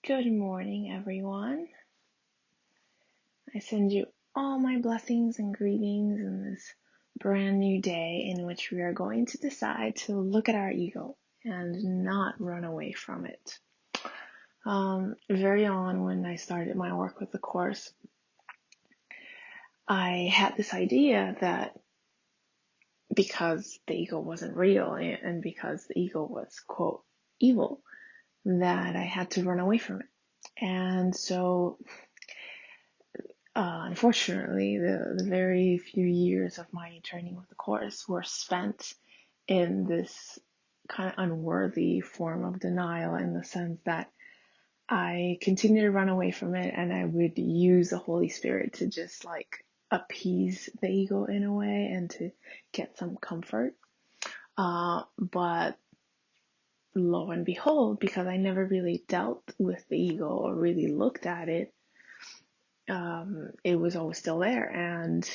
Good morning, everyone. I send you all my blessings and greetings in this brand new day in which we are going to decide to look at our ego and not run away from it. Very on when I started my work with the course, I had this idea that because the ego wasn't real and because the ego was, quote, evil, that I had to run away from it. And so unfortunately, the very few years of my training with the course were spent in this kind of unworthy form of denial, in the sense that I continued to run away from it, and I would use the Holy Spirit to just like appease the ego in a way and to get some comfort. But lo and behold, because I never really dealt with the ego or really looked at it, it was always still there, and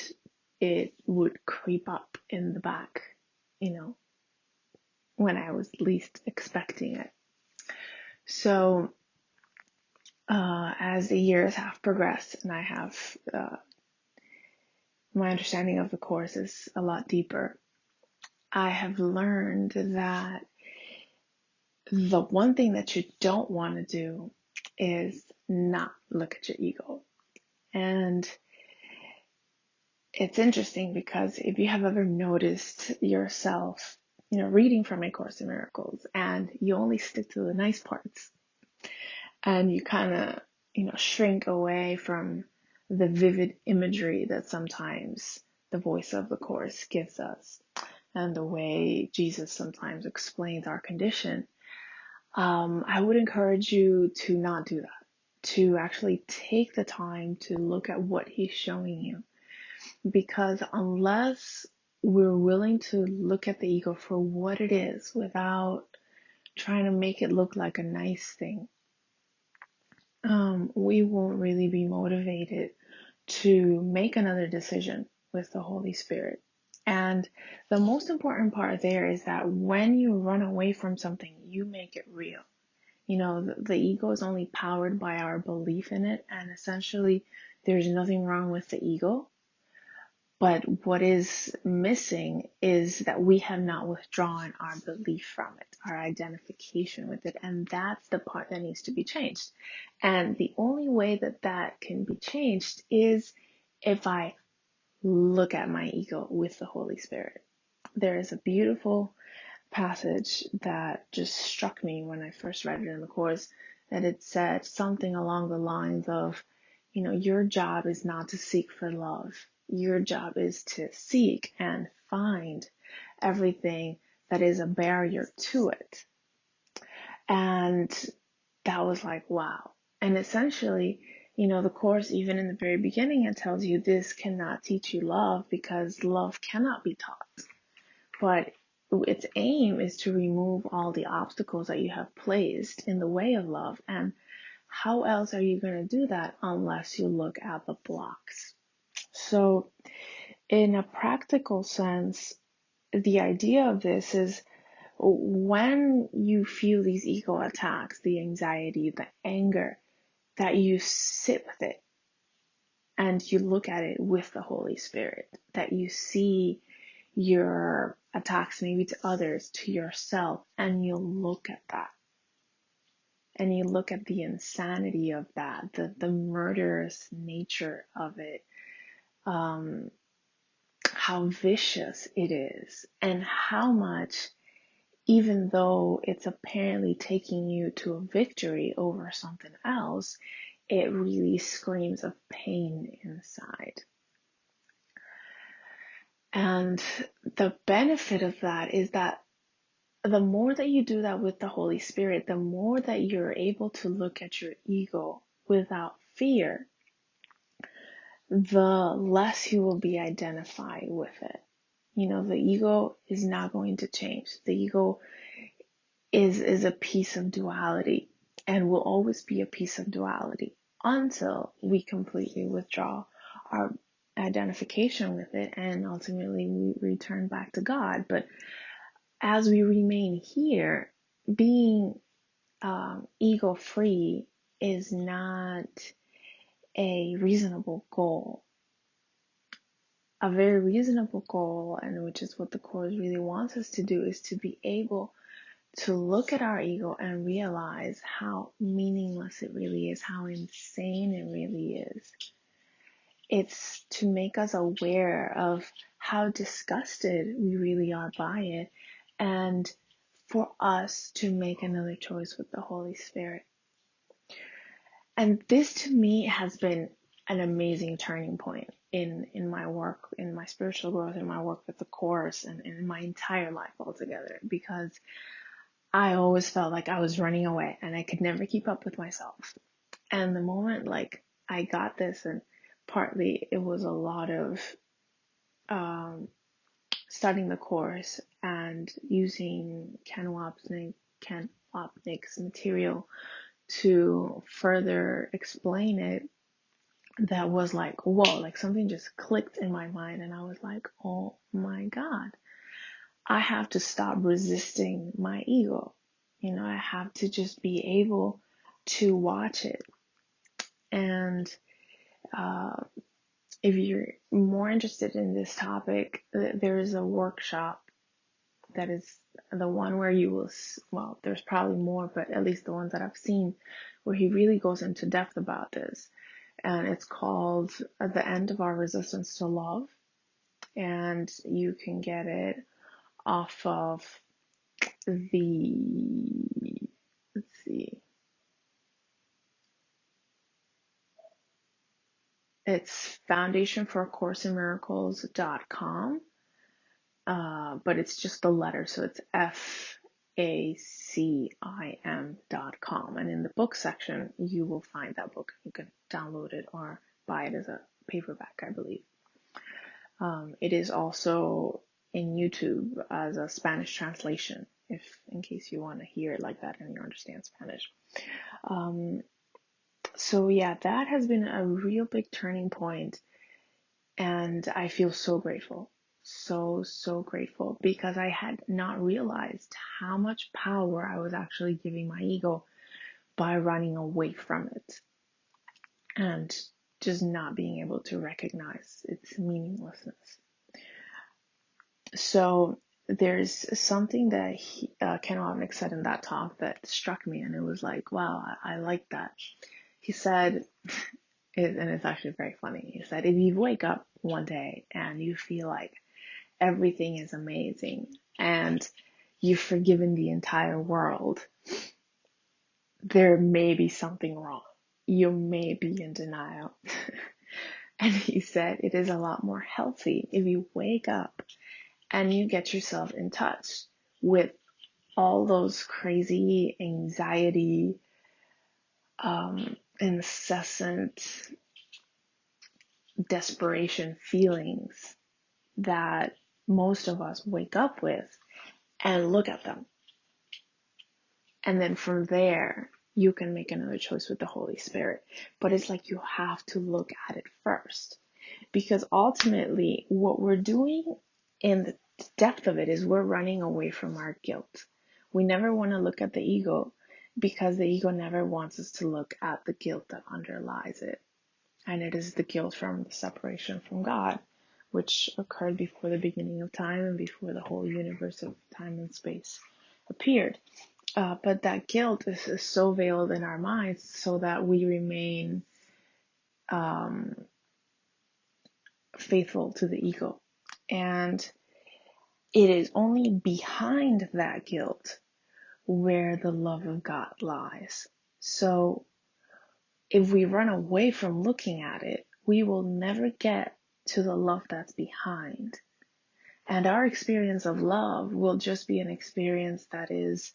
it would creep up in the back, when I was least expecting it. So, as the years have progressed and I have, my understanding of the course is a lot deeper, I have learned that the one thing that you don't want to do is not look at your ego. And it's interesting because if you have ever noticed yourself, reading from A Course in Miracles, and you only stick to the nice parts, and you kind of, shrink away from the vivid imagery that sometimes the voice of the Course gives us, and the way Jesus sometimes explains our condition, I would encourage you to not do that, to actually take the time to look at what He's showing you. Because unless we're willing to look at the ego for what it is without trying to make it look like a nice thing, we won't really be motivated to make another decision with the Holy Spirit. And the most important part there is that when you run away from something, you make it real. The ego is only powered by our belief in it, and essentially there's nothing wrong with the ego. But what is missing is that we have not withdrawn our belief from it, our identification with it. And that's the part that needs to be changed. And the only way that that can be changed is if I look at my ego with the Holy Spirit. There is a beautiful passage that just struck me when I first read it in the course, that it said something along the lines of, your job is not to seek for love. Your job is to seek and find everything that is a barrier to it. And that was like, wow. And essentially, the course, even in the very beginning, it tells you this cannot teach you love because love cannot be taught. But its aim is to remove all the obstacles that you have placed in the way of love. And how else are you going to do that unless you look at the blocks? So in a practical sense, the idea of this is when you feel these ego attacks, the anxiety, the anger, that you sit with it and you look at it with the Holy Spirit, that you see your attacks maybe to others, to yourself, and you look at that. And you look at the insanity of that, the murderous nature of it, how vicious it is, and how much, even though it's apparently taking you to a victory over something else, it really screams of pain inside. And the benefit of that is that the more that you do that with the Holy Spirit, the more that you're able to look at your ego without fear, the less you will be identified with it. The ego is not going to change. The ego is a piece of duality and will always be a piece of duality until we completely withdraw our identification with it and ultimately we return back to God. But as we remain here, being ego-free is not a reasonable goal. A very reasonable goal, and which is what the Course really wants us to do, is to be able to look at our ego and realize how meaningless it really is, how insane it really is. It's to make us aware of how disgusted we really are by it, and for us to make another choice with the Holy Spirit. And this to me has been an amazing turning point in my work, in my spiritual growth, in my work with the Course, and in my entire life altogether, because I always felt like I was running away and I could never keep up with myself. And the moment I got this, and partly it was a lot of studying the Course and using Ken Wapnick's material to further explain it, that was like, whoa, like something just clicked in my mind, and I was like, oh my God, I have to stop resisting my ego. I have to just be able to watch it. And if you're more interested in this topic, there is a workshop that is the one where you will, well, there's probably more, but at least the ones that I've seen, where he really goes into depth about this. And it's called The End of Our Resistance to Love. And you can get it off of let's see, it's foundationforacourseinmiracles.com, but it's just the letter, so it's FACIM.com, and in the book section you will find that book. You can download it or buy it as a paperback, I believe. It is also in YouTube as a Spanish translation, in case you want to hear it like that and you understand Spanish. So yeah, that has been a real big turning point, and I feel so grateful. So grateful, because I had not realized how much power I was actually giving my ego by running away from it and just not being able to recognize its meaninglessness. So there's something that Ken Wapnick said in that talk that struck me, and it was like, wow, I like that. He said, and it's actually very funny, he said, if you wake up one day and you feel like everything is amazing and you've forgiven the entire world, there may be something wrong. You may be in denial. And he said it is a lot more healthy if you wake up and you get yourself in touch with all those crazy anxiety, incessant desperation feelings that most of us wake up with, and look at them. And then from there, you can make another choice with the Holy Spirit. But it's like you have to look at it first. Because ultimately, what we're doing in the depth of it is we're running away from our guilt. We never want to look at the ego, because the ego never wants us to look at the guilt that underlies it. And it is the guilt from the separation from God, which occurred before the beginning of time and before the whole universe of time and space appeared. But that guilt is so veiled in our minds so that we remain faithful to the ego. And it is only behind that guilt where the love of God lies. So if we run away from looking at it, we will never get to the love that's behind. And our experience of love will just be an experience that is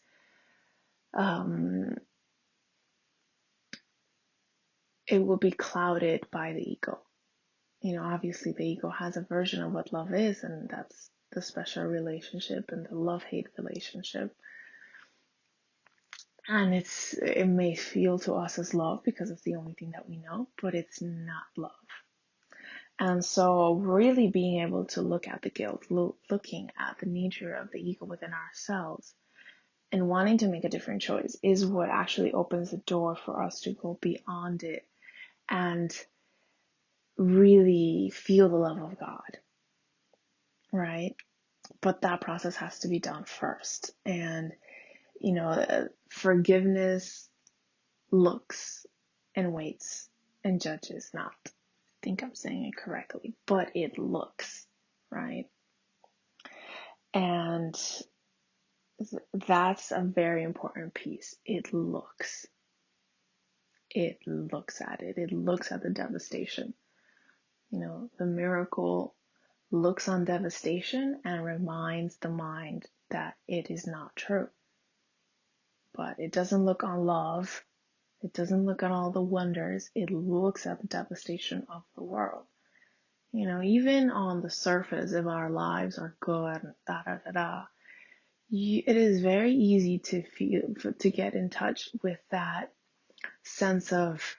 it will be clouded by the ego. Obviously the ego has a version of what love is, and that's the special relationship and the love-hate relationship. And it may feel to us as love because it's the only thing that we know, but it's not love. And so really being able to look at the guilt, looking at the nature of the ego within ourselves, and wanting to make a different choice is what actually opens the door for us to go beyond it and really feel the love of God, right? But that process has to be done first. And, forgiveness looks and waits and judges not. I think I'm saying it correctly, but it looks, right? And that's a very important piece. It looks at it. It looks at the devastation. The miracle looks on devastation and reminds the mind that it is not true. But it doesn't look on love. It doesn't look at all the wonders. It looks at the devastation of the world. Even on the surface, if our lives are good, it is very easy to get in touch with that sense of,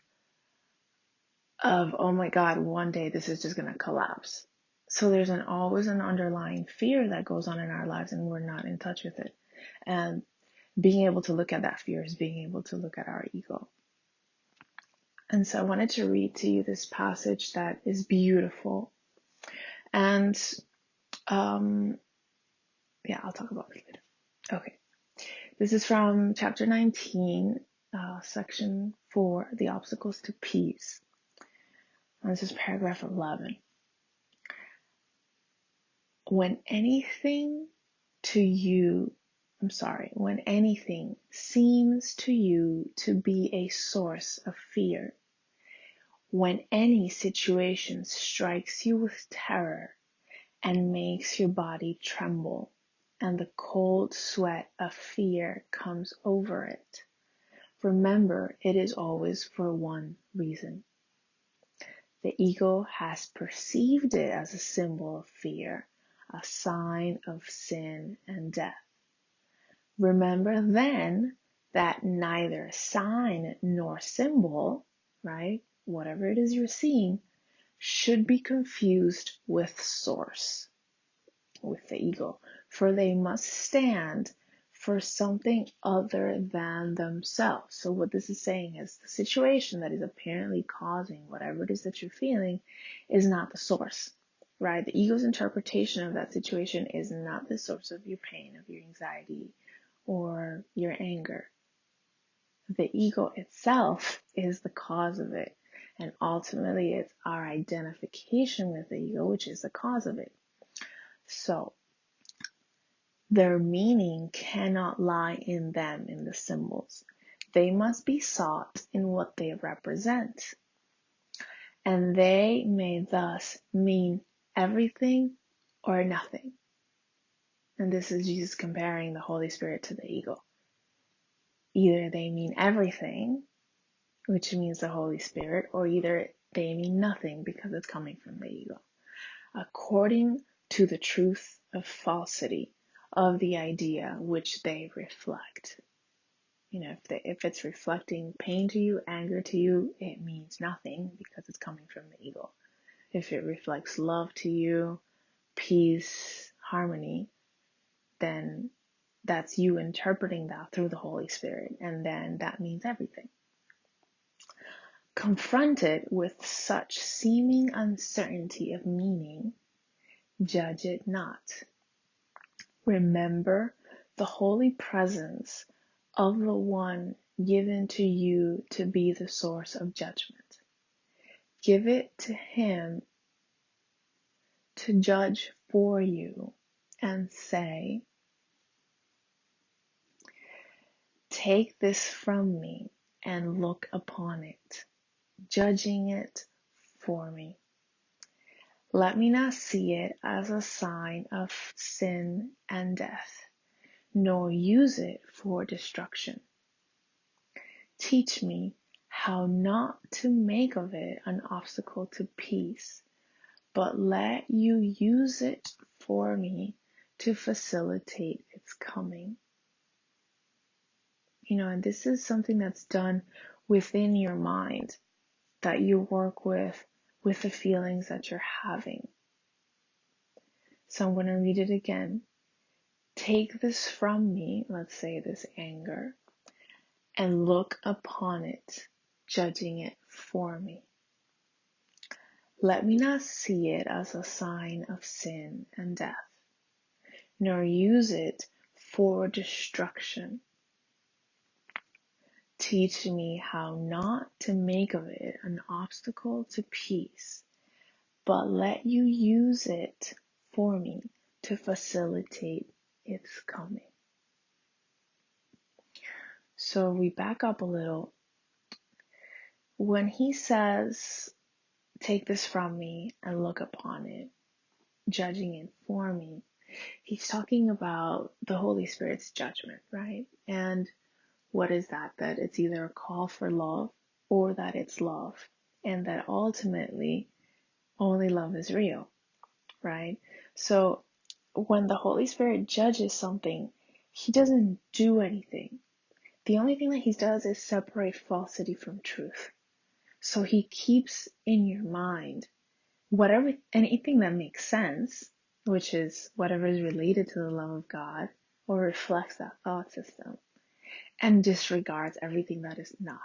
oh my God, one day this is just going to collapse. So there's always an underlying fear that goes on in our lives and we're not in touch with it. And being able to look at that fear is being able to look at our ego. And so I wanted to read to you this passage that is beautiful. And I'll talk about it later. Okay. This is from chapter 19, section 4, The Obstacles to Peace. And this is paragraph 11. When anything seems to you to be a source of fear, when any situation strikes you with terror and makes your body tremble, and the cold sweat of fear comes over it, remember it is always for one reason. The ego has perceived it as a symbol of fear, a sign of sin and death. Remember then that neither sign nor symbol, right, whatever it is you're seeing, should be confused with source, with the ego, for they must stand for something other than themselves. So what this is saying is the situation that is apparently causing whatever it is that you're feeling is not the source, right? The ego's interpretation of that situation is not the source of your pain, of your anxiety, or your anger. The ego itself is the cause of it. And ultimately, it's our identification with the ego, which is the cause of it. So, their meaning cannot lie in them, in the symbols. They must be sought in what they represent. And they may thus mean everything or nothing. And this is Jesus comparing the Holy Spirit to the ego. Either they mean everything, which means the Holy Spirit, or either they mean nothing because it's coming from the ego. According to the truth of falsity of the idea which they reflect. If it's reflecting pain to you, anger to you, it means nothing because it's coming from the ego. If it reflects love to you, peace, harmony, then that's you interpreting that through the Holy Spirit, and then that means everything. Confronted with such seeming uncertainty of meaning, judge it not. Remember the holy presence of the one given to you to be the source of judgment. Give it to him to judge for you and say, take this from me and look upon it, judging it for me. Let me not see it as a sign of sin and death, nor use it for destruction. Teach me how not to make of it an obstacle to peace, but let you use it for me to facilitate its coming. And this is something that's done within your mind, that you work with the feelings that you're having. So I'm going to read it again. take this from me, let's say this anger, and look upon it, judging it for me. Let me not see it as a sign of sin and death, nor use it for destruction. Teach me how not to make of it an obstacle to peace, but let you use it for me to facilitate its coming. So we back up a little. When he says, take this from me and look upon it, judging it for me, he's talking about the Holy Spirit's judgment, right? And what is that? That it's either a call for love or that it's love. And that ultimately only love is real, right? So when the Holy Spirit judges something, he doesn't do anything. The only thing that he does is separate falsity from truth. So he keeps in your mind anything that makes sense, which is whatever is related to the love of God or reflects that thought system, and disregards everything that is not.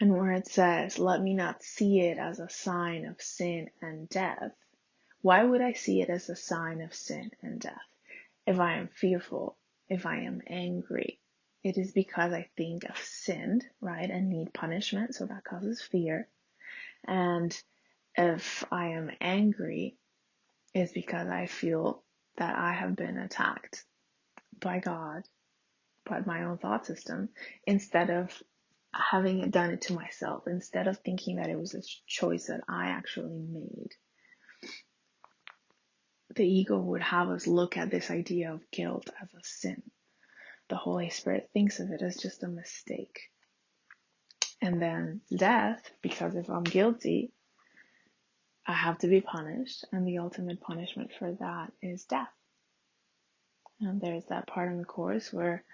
And where it says, let me not see it as a sign of sin and death. Why would I see it as a sign of sin and death? If I am fearful, if I am angry, it is because I think I've sinned, right, and need punishment, so that causes fear. And if I am angry, it's because I feel that I have been attacked by God, by my own thought system, instead of having it done it to myself, instead of thinking that it was a choice that I actually made. The ego would have us look at this idea of guilt as a sin. The Holy Spirit thinks of it as just a mistake. And then death, because if I'm guilty, I have to be punished, and the ultimate punishment for that is death. And there's that part in the Course where,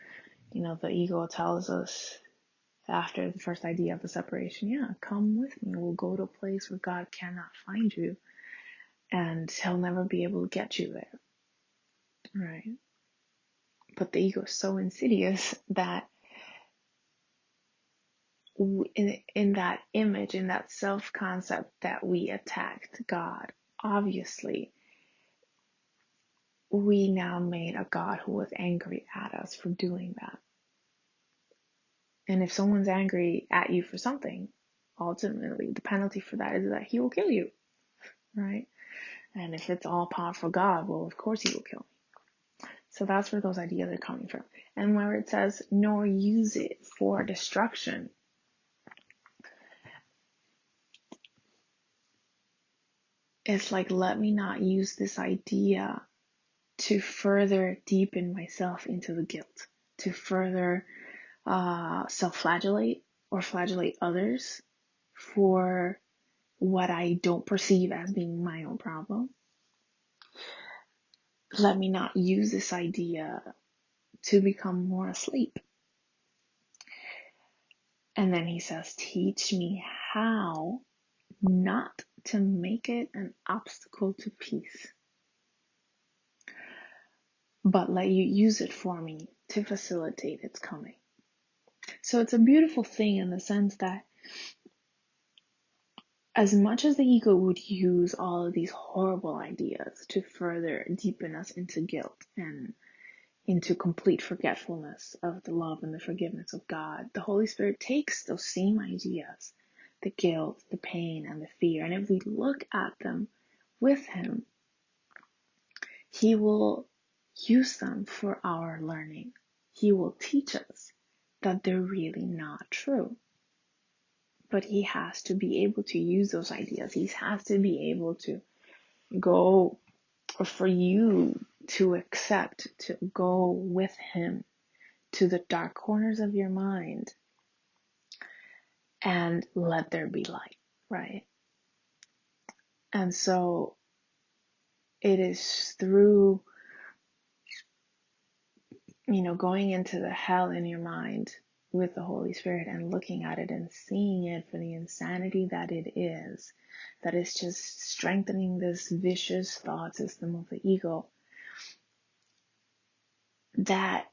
the ego tells us after the first idea of the separation, come with me. We'll go to a place where God cannot find you, and he'll never be able to get you there. Right? But the ego is so insidious that in that image, in that self-concept that we attacked God, obviously, we now made a God who was angry at us for doing that. And if someone's angry at you for something, ultimately the penalty for that is that he will kill you, right? And if it's all powerful God, well, of course he will kill me. So that's where those ideas are coming from. And where it says, nor use it for destruction, it's like, let me not use this idea to further deepen myself into the guilt, to further self-flagellate or flagellate others for what I don't perceive as being my own problem. Let me not use this idea to become more asleep. And then he says, teach me how not to make it an obstacle to peace, but let you use it for me to facilitate its coming. So it's a beautiful thing in the sense that as much as the ego would use all of these horrible ideas to further deepen us into guilt and into complete forgetfulness of the love and the forgiveness of God, the Holy Spirit takes those same ideas, the guilt, the pain, and the fear, and if we look at them with him, he will use them for our learning. He will teach us that they're really not true. But he has to be able to use those ideas. He has to be able to go, or for you to accept, to go with him to the dark corners of your mind and let there be light, right? And so it is through, going into the hell in your mind with the Holy Spirit and looking at it and seeing it for the insanity that it is, that it's just strengthening this vicious thought system of the ego, that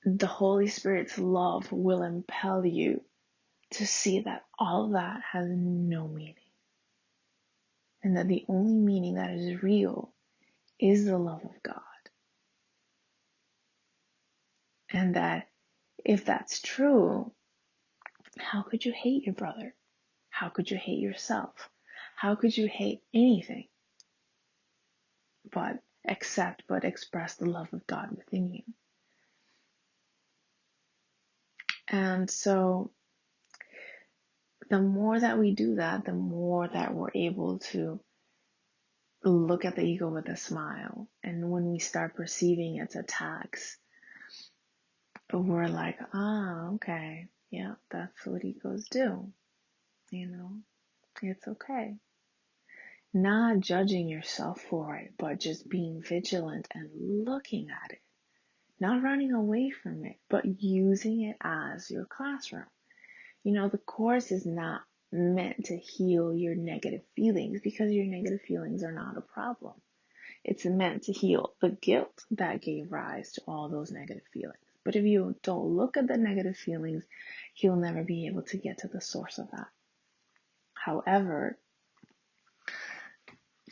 the Holy Spirit's love will impel you to see that all of that has no meaning. And that the only meaning that is real is the love of God. And that if that's true, how could you hate your brother? How could you hate yourself? How could you hate anything but express the love of God within you? And so the more that we do that, the more that we're able to look at the ego with a smile. And when we start perceiving its attacks, we're like, okay, yeah, that's what egos do. It's okay. Not judging yourself for it, but just being vigilant and looking at it. Not running away from it, but using it as your classroom. The course is not meant to heal your negative feelings, because your negative feelings are not a problem. It's meant to heal the guilt that gave rise to all those negative feelings. But if you don't look at the negative feelings, you'll never be able to get to the source of that. However,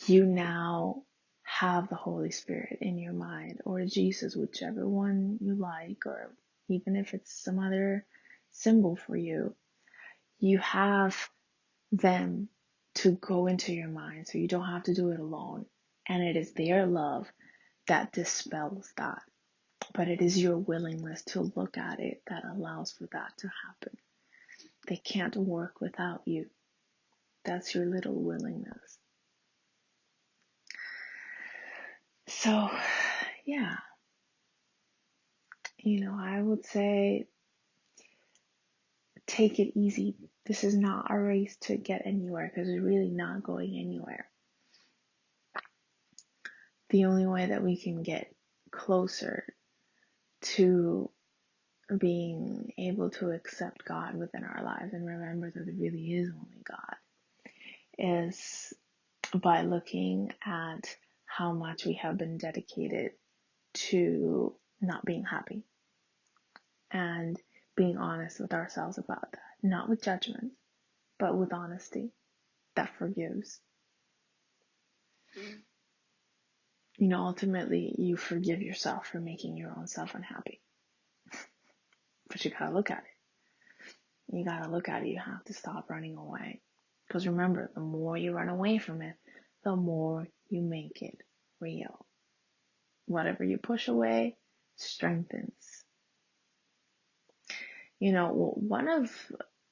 you now have the Holy Spirit in your mind, or Jesus, whichever one you like, or even if it's some other symbol for you, you have them to go into your mind, so you don't have to do it alone. And it is their love that dispels that. But it is your willingness to look at it that allows for that to happen. They can't work without you. That's your little willingness. So, yeah. I would say take it easy. This is not a race to get anywhere, because it's really not going anywhere. The only way that we can get closer to being able to accept God within our lives and remember that there really is only God is by looking at how much we have been dedicated to not being happy and being honest with ourselves about that. Not with judgment, but with honesty that forgives. Ultimately, you forgive yourself for making your own self unhappy. But you gotta look at it. You gotta look at it. You have to stop running away. Because remember, the more you run away from it, the more you make it real. Whatever you push away strengthens. One of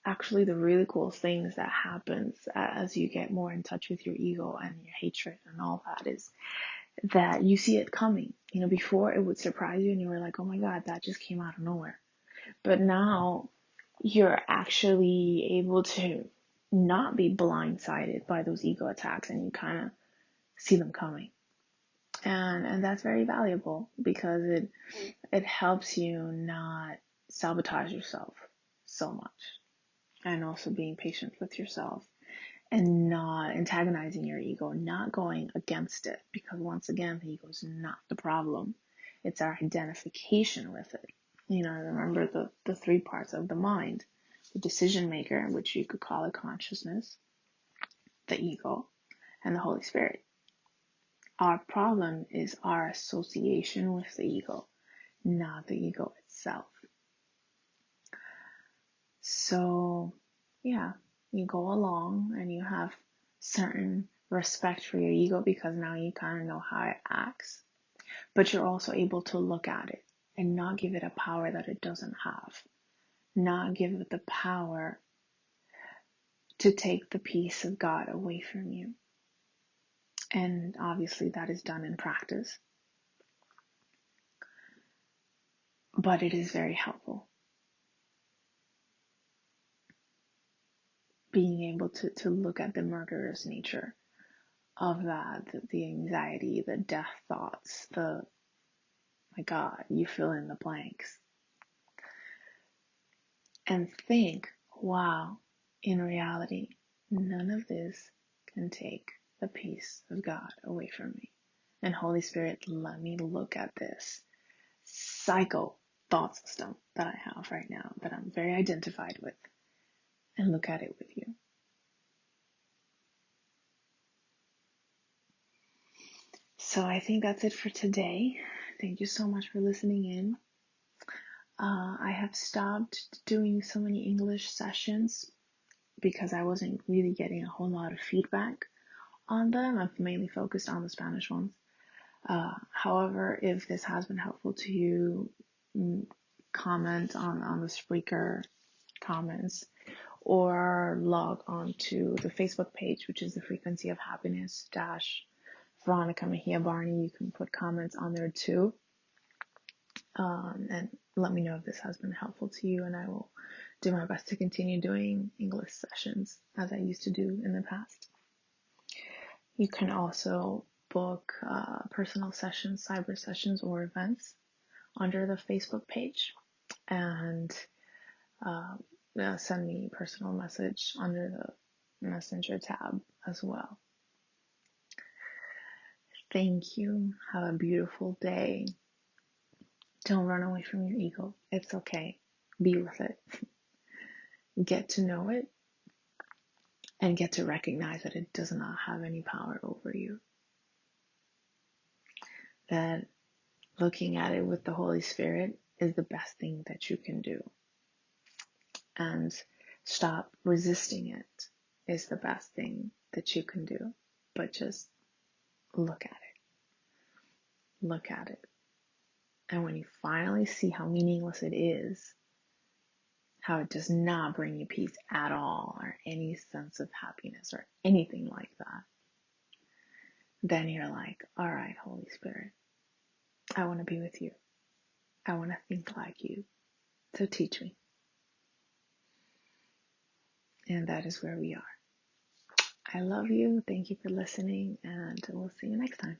actually the really cool things that happens as you get more in touch with your ego and your hatred and all that is that you see it coming. Before it would surprise you and you were like, oh my God, that just came out of nowhere. But now you're actually able to not be blindsided by those ego attacks, and you kind of see them coming. And that's very valuable, because it helps you not sabotage yourself so much, and also being patient with yourself and not antagonizing your ego, not going against it, because once again, the ego is not the problem. It's our identification with it. Remember the three parts of the mind: the decision maker, which you could call it consciousness, the ego, and the Holy Spirit. Our problem is our association with the ego, not the ego itself. So, yeah, you go along and you have certain respect for your ego, because now you kind of know how it acts. But you're also able to look at it and not give it a power that it doesn't have. Not give it the power to take the peace of God away from you. And obviously that is done in practice. But it is very helpful. Being able to look at the murderous nature of that, the anxiety, the death thoughts, my God, you fill in the blanks. and think, wow, in reality, none of this can take the peace of God away from me. And Holy Spirit, let me look at this psycho thought system that I have right now that I'm very identified with and look at it with you. So I think that's it for today. Thank you so much for listening in. I have stopped doing so many English sessions because I wasn't really getting a whole lot of feedback on them. I've mainly focused on the Spanish ones. However, if this has been helpful to you, comment on the Spreaker comments or log on to the Facebook page, which is the Frequency of Happiness - Veronica Mejia Barney. You can put comments on there too. And let me know if this has been helpful to you, and I will do my best to continue doing English sessions as I used to do in the past. You can also book personal sessions, cyber sessions, or events under the Facebook page, and send me a personal message under the Messenger tab as well. Thank you. Have a beautiful day. Don't run away from your ego. It's okay. Be with it. Get to know it and get to recognize that it does not have any power over you. That looking at it with the Holy Spirit is the best thing that you can do. And stop resisting it is the best thing that you can do. But just look at it. Look at it. And when you finally see how meaningless it is, how it does not bring you peace at all, or any sense of happiness, or anything like that, then you're like, all right, Holy Spirit, I want to be with you. I want to think like you. So teach me. And that is where we are. I love you. Thank you for listening, and we'll see you next time.